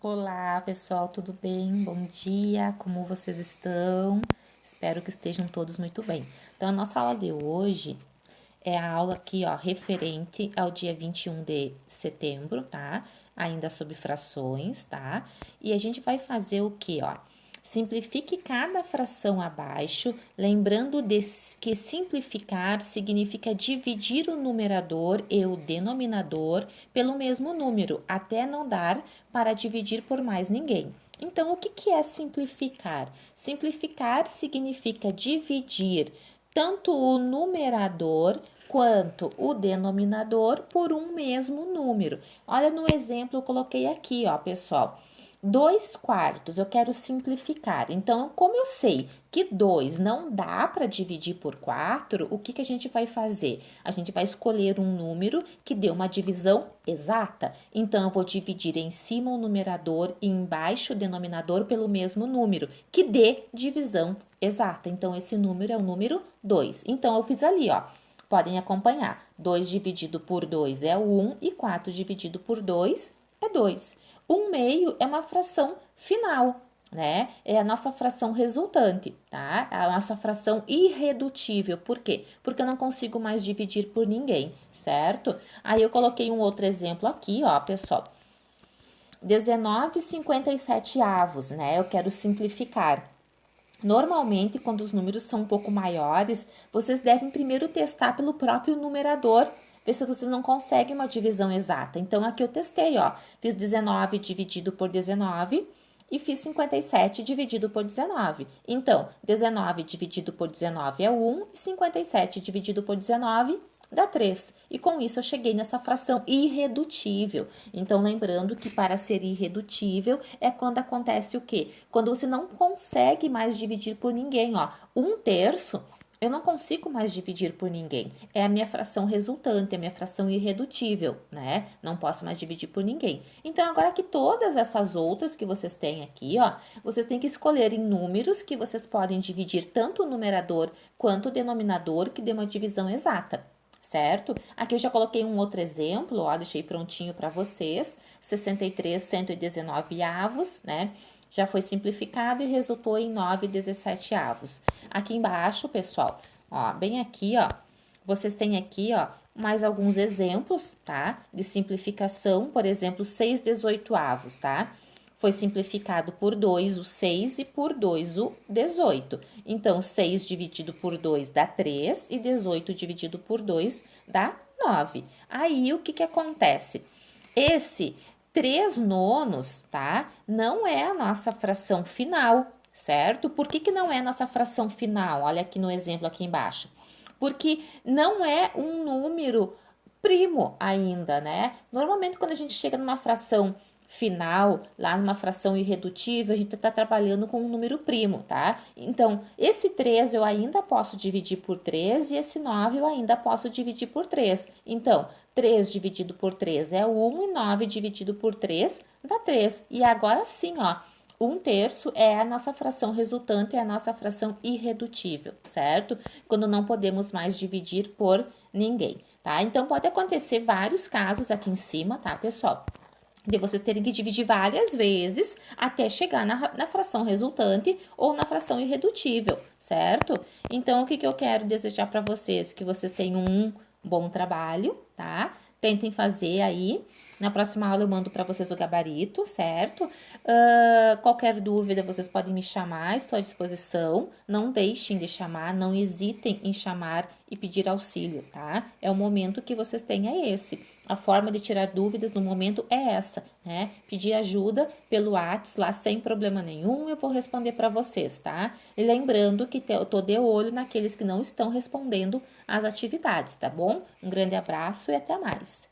Olá, pessoal, tudo bem? Bom dia, como vocês estão? Espero que estejam todos muito bem. Então, a nossa aula de hoje é a aula aqui, ó, referente ao dia 21 de setembro, tá? Ainda sobre frações, tá? E a gente vai fazer o quê, ó? Simplifique cada fração abaixo, lembrando que simplificar significa dividir o numerador e o denominador pelo mesmo número, até não dar para dividir por mais ninguém. Então, o que é simplificar? Simplificar significa dividir tanto o numerador quanto o denominador por um mesmo número. Olha no exemplo, eu coloquei aqui, ó, pessoal. 2/4, eu quero simplificar. Então, como eu sei que 2 não dá para dividir por 4, o que a gente vai fazer? A gente vai escolher um número que dê uma divisão exata. Então, eu vou dividir em cima o numerador e embaixo o denominador pelo mesmo número, que dê divisão exata. Então, esse número é o número 2. Então, eu fiz ali, ó. Podem acompanhar. 2 dividido por 2 é 1 e 4 dividido por 2 é 2. 1/2 é uma fração final, né? É a nossa fração resultante, tá? A nossa fração irredutível. Por quê? Porque eu não consigo mais dividir por ninguém, certo? Aí eu coloquei um outro exemplo aqui, ó, pessoal. 19/57, né? Eu quero simplificar. Normalmente, quando os números são um pouco maiores, vocês devem primeiro testar pelo próprio numerador, ver se vocês não conseguem uma divisão exata. Então, aqui eu testei, ó, fiz 19 dividido por 19 e fiz 57 dividido por 19. Então, 19 dividido por 19 é 1 e 57 dividido por 19 dá 3. E com isso eu cheguei nessa fração irredutível. Então, lembrando que para ser irredutível é quando acontece o quê? Quando você não consegue mais dividir por ninguém, ó. 1/3 eu não consigo mais dividir por ninguém. É a minha fração resultante, é a minha fração irredutível, né? Não posso mais dividir por ninguém. Então, agora que todas essas outras que vocês têm aqui, ó, vocês têm que escolher em números que vocês podem dividir tanto o numerador quanto o denominador, que dê uma divisão exata. Certo? Aqui eu já coloquei um outro exemplo, ó, deixei prontinho para vocês, 63/119, né? Já foi simplificado e resultou em 9/17. Aqui embaixo, pessoal, ó, bem aqui, ó, vocês têm aqui, ó, mais alguns exemplos, tá? De simplificação, por exemplo, 6/18, tá? Foi simplificado por 2 o 6 e por 2 o 18. Então, 6 dividido por 2 dá 3 e 18 dividido por 2 dá 9. Aí, o que acontece? Esse 3/9, tá? Não é a nossa fração final, certo? Por que não é a nossa fração final? Olha aqui no exemplo aqui embaixo. Porque não é um número primo ainda, né? Normalmente, quando a gente chega numa fração final, lá numa fração irredutível, a gente está trabalhando com um número primo, tá? Então, esse 3 eu ainda posso dividir por 3 e esse 9 eu ainda posso dividir por 3. Então, 3 dividido por 3 é 1 e 9 dividido por 3 dá 3. E agora sim, ó, 1/3 é a nossa fração resultante, é a nossa fração irredutível, certo? Quando não podemos mais dividir por ninguém, tá? Então, pode acontecer vários casos aqui em cima, tá, pessoal? De vocês terem que dividir várias vezes até chegar na fração resultante ou na fração irredutível, certo? Então, o que eu quero desejar para vocês? Que vocês tenham um bom trabalho, tá? Tentem fazer aí. Na próxima aula eu mando para vocês o gabarito, certo? Qualquer dúvida, vocês podem me chamar, estou à disposição. Não deixem de chamar, não hesitem em chamar e pedir auxílio, tá? É o momento que vocês têm é esse. A forma de tirar dúvidas no momento é essa, né? Pedir ajuda pelo WhatsApp lá sem problema nenhum, eu vou responder para vocês, tá? E lembrando que eu tô de olho naqueles que não estão respondendo às atividades, tá bom? Um grande abraço e até mais.